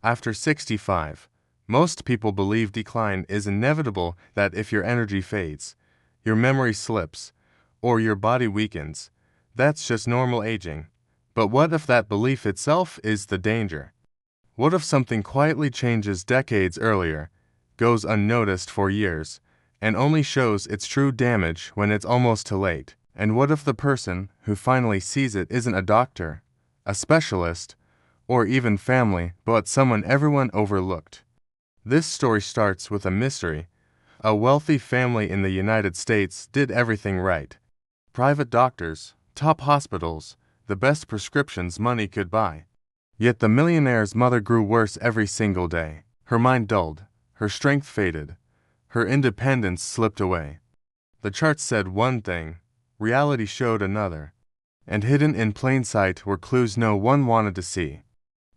After 65, most people believe decline is inevitable, that if your energy fades, your memory slips, or your body weakens, that's just normal aging. But what if that belief itself is the danger? What if something quietly changes decades earlier, goes unnoticed for years, and only shows its true damage when it's almost too late? And what if the person who finally sees it isn't a doctor, a specialist, or even family, but someone everyone overlooked? This story starts with a mystery. A wealthy family in the United States did everything right. Private doctors, top hospitals, the best prescriptions money could buy. Yet the millionaire's mother grew worse every single day. Her mind dulled, her strength faded, her independence slipped away. The charts said one thing, reality showed another, and hidden in plain sight were clues no one wanted to see.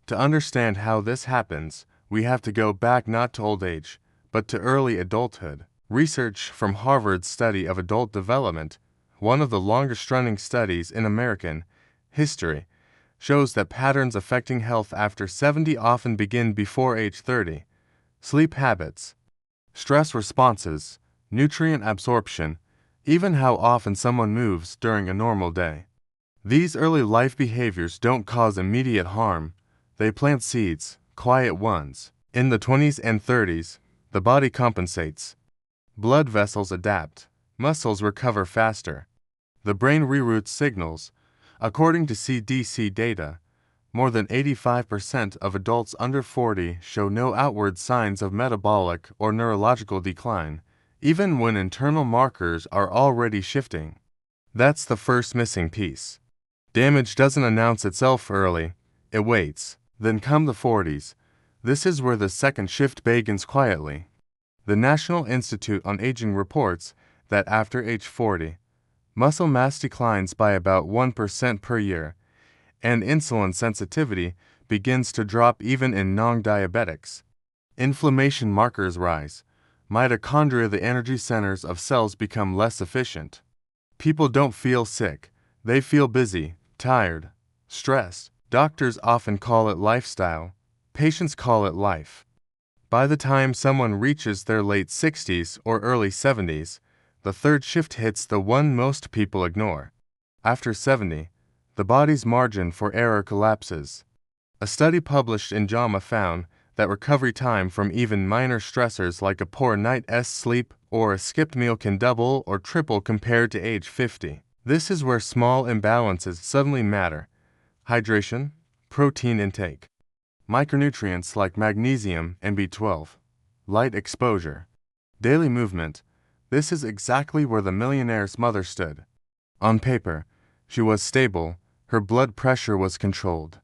To understand how this happens, we have to go back not to old age, but to early adulthood. Research from Harvard's study of adult development, one of the longest-running studies in American history, shows that patterns affecting health after 70 often begin before age 30. Sleep habits, stress responses, nutrient absorption, even how often someone moves during a normal day. These early life behaviors don't cause immediate harm. They plant seeds, quiet ones. In the 20s and 30s, the body compensates. Blood vessels adapt, muscles recover faster. The brain reroutes signals. According to CDC data, more than 85% of adults under 40 show no outward signs of metabolic or neurological decline, even when internal markers are already shifting. That's the first missing piece. Damage doesn't announce itself early, it waits. Then come the 40s. This is where the second shift begins quietly. The National Institute on Aging reports that after age 40, muscle mass declines by about 1% per year, and insulin sensitivity begins to drop even in non-diabetics. Inflammation markers rise. Mitochondria, the energy centers of cells, become less efficient. People don't feel sick. They feel busy, tired, stressed. Doctors often call it lifestyle. Patients call it life. By the time someone reaches their late 60s or early 70s, the third shift hits, the one most people ignore. After 70, the body's margin for error collapses. A study published in JAMA found that recovery time from even minor stressors like a poor night's sleep or a skipped meal can double or triple compared to age 50. This is where small imbalances suddenly matter. Hydration, protein intake, micronutrients like magnesium and B12, light exposure, daily movement. This is exactly where the millionaire's mother stood. On paper, she was stable, her blood pressure was controlled.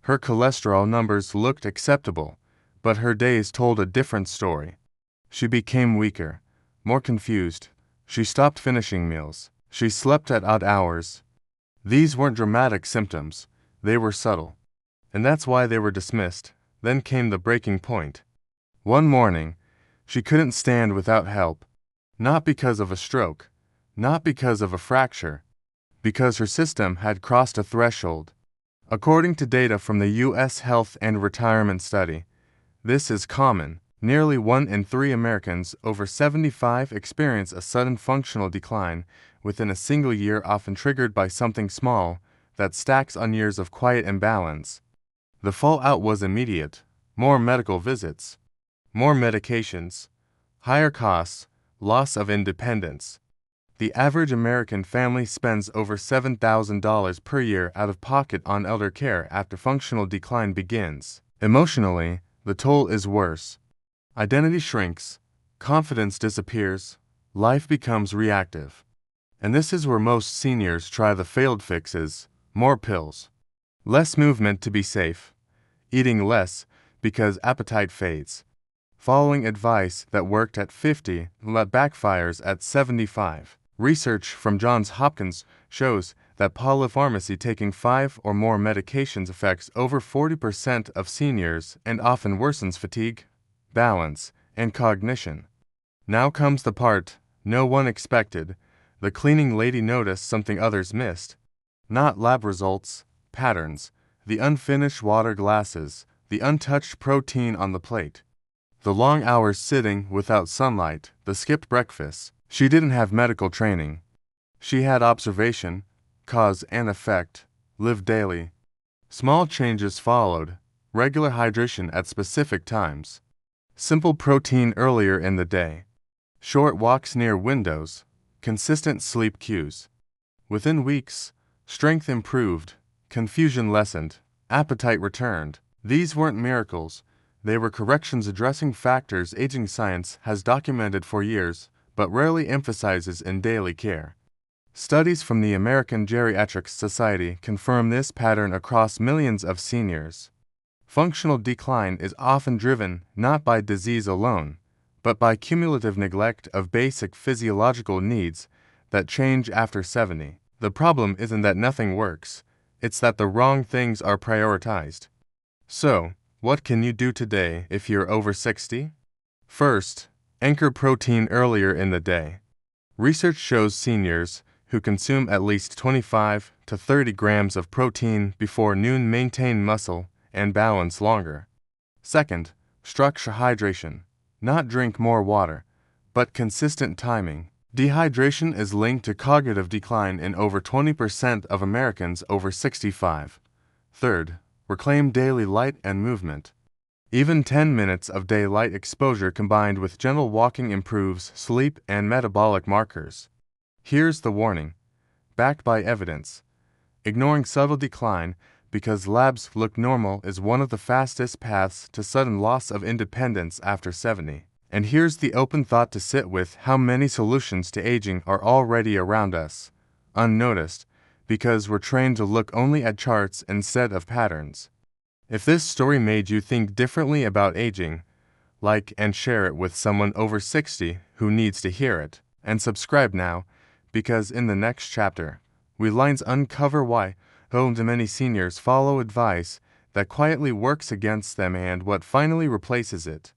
Her cholesterol numbers looked acceptable, but her days told a different story. She became weaker, more confused. She stopped finishing meals. She slept at odd hours. These weren't dramatic symptoms, they were subtle. And that's why they were dismissed. Then came the breaking point. One morning, she couldn't stand without help. Not because of a stroke, not because of a fracture, because her system had crossed a threshold. According to data from the U.S. Health and Retirement Study, this is common. Nearly 1 in 3 Americans over 75 experience a sudden functional decline within a single year, often triggered by something small that stacks on years of quiet imbalance. The fallout was immediate: more medical visits, more medications, higher costs, loss of independence. The average American family spends over $7,000 per year out of pocket on elder care after functional decline begins. Emotionally, the toll is worse. Identity shrinks, confidence disappears, life becomes reactive. And this is where most seniors try the failed fixes: more pills, less movement to be safe, eating less because appetite fades, following advice that worked at 50 that backfires at 75. Research from Johns Hopkins shows that polypharmacy, taking 5 or more medications, affects over 40% of seniors and often worsens fatigue, balance, and cognition. Now comes the part no one expected. The cleaning lady noticed something others missed. Not lab results, patterns, the unfinished water glasses, the untouched protein on the plate, the long hours sitting without sunlight, the skipped breakfasts. She didn't have medical training. She had observation, cause and effect, lived daily. Small changes followed, regular hydration at specific times, simple protein earlier in the day, short walks near windows, consistent sleep cues. Within weeks, strength improved, confusion lessened, appetite returned. These weren't miracles, they were corrections addressing factors aging science has documented for years, but rarely emphasizes in daily care. Studies from the American Geriatric Society confirm this pattern across millions of seniors. Functional decline is often driven not by disease alone, but by cumulative neglect of basic physiological needs that change after 70. The problem isn't that nothing works, it's that the wrong things are prioritized. So, what can you do today if you're over 60? First, anchor protein earlier in the day. Research shows seniors who consume at least 25 to 30 grams of protein before noon maintain muscle and balance longer. Second, structure hydration. Not drink more water, but consistent timing. Dehydration is linked to cognitive decline in over 20% of Americans over 65. Third, reclaim daily light and movement. Even 10 minutes of daylight exposure combined with gentle walking improves sleep and metabolic markers. Here's the warning, backed by evidence. Ignoring subtle decline because labs look normal is one of the fastest paths to sudden loss of independence after 70. And here's the open thought to sit with: how many solutions to aging are already around us, unnoticed, because we're trained to look only at charts instead of patterns. If this story made you think differently about aging, like and share it with someone over 60 who needs to hear it. And subscribe now, because in the next chapter, we lines uncover why many seniors follow advice that quietly works against them and what finally replaces it.